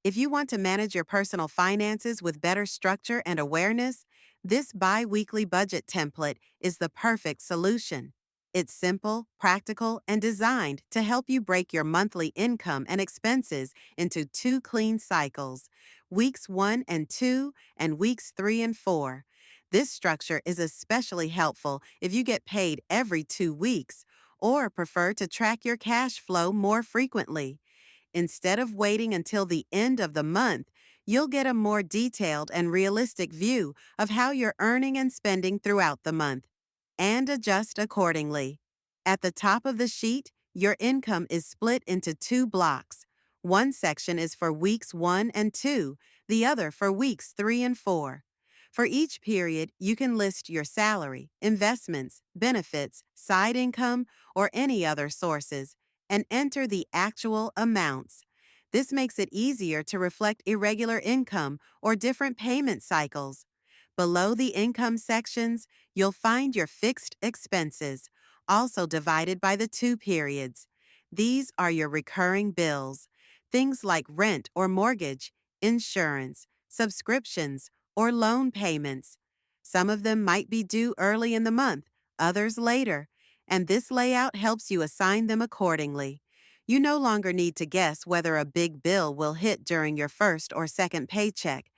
If you want to manage your personal finances with better structure and awareness, this bi-weekly budget template is the perfect solution. It's simple, practical, and designed to help you break your monthly income and expenses into two clean cycles, weeks 1 and 2 and weeks 3 and 4. This structure is especially helpful if you get paid every 2 weeks or prefer to track your cash flow more frequently. Instead of waiting until the end of the month, you'll get a more detailed and realistic view of how you're earning and spending throughout the month, and adjust accordingly. At the top of the sheet, your income is split into two blocks. One section is for weeks 1 and 2, the other for weeks 3 and 4. For each period, you can list your salary, investments, benefits, side income, or any other sources, and enter the actual amounts. This makes it easier to reflect irregular income or different payment cycles. Below the income sections, you'll find your fixed expenses, also divided by the two periods. These are your recurring bills, things like rent or mortgage, insurance, subscriptions, or loan payments. Some of them might be due early in the month, others later, and this layout helps you assign them accordingly. You no longer need to guess whether a big bill will hit during your first or second paycheck.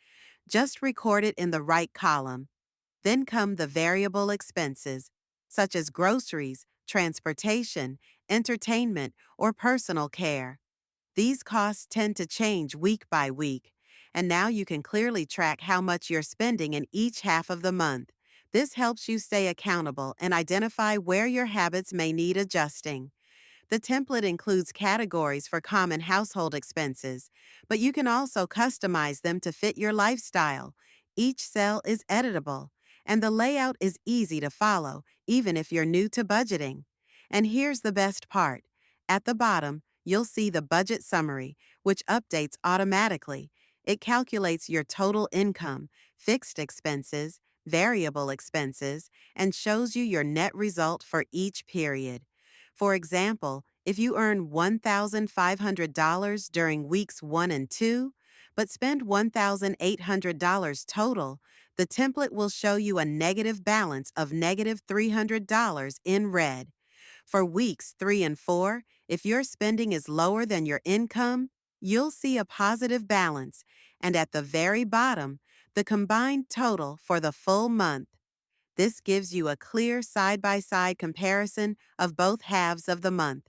Just record it in the right column. Then come the variable expenses, such as groceries, transportation, entertainment, or personal care. These costs tend to change week by week, and now you can clearly track how much you're spending in each half of the month. This helps you stay accountable and identify where your habits may need adjusting. The template includes categories for common household expenses, but you can also customize them to fit your lifestyle. Each cell is editable, and the layout is easy to follow, even if you're new to budgeting. And here's the best part. At the bottom, you'll see the budget summary, which updates automatically. It calculates your total income, fixed expenses, variable expenses, and shows you your net result for each period. For example, if you earn $1,500 during weeks 1 and 2, but spend $1,800 total, the template will show you a negative balance of negative $300 in red. For weeks 3 and 4, if your spending is lower than your income, you'll see a positive balance, and at the very bottom, the combined total for the full month. This gives you a clear side-by-side comparison of both halves of the month.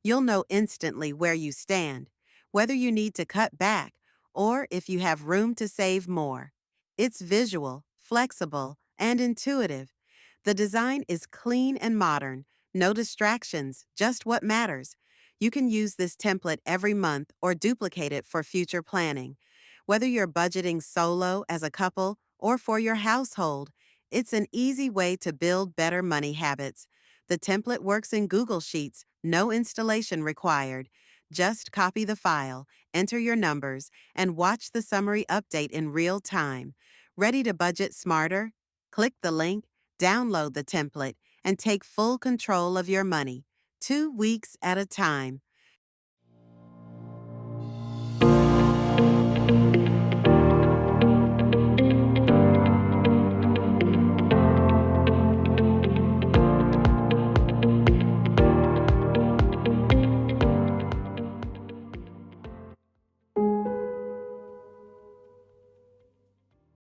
You'll know instantly where you stand, whether you need to cut back, or if you have room to save more. It's visual, flexible, and intuitive. The design is clean and modern, no distractions, just what matters. You can use this template every month or duplicate it for future planning. Whether you're budgeting solo as a couple or for your household, it's an easy way to build better money habits. The template works in Google Sheets, no installation required. Just copy the file, enter your numbers, and watch the summary update in real time. Ready to budget smarter? Click the link, download the template, and take full control of your money, 2 weeks at a time.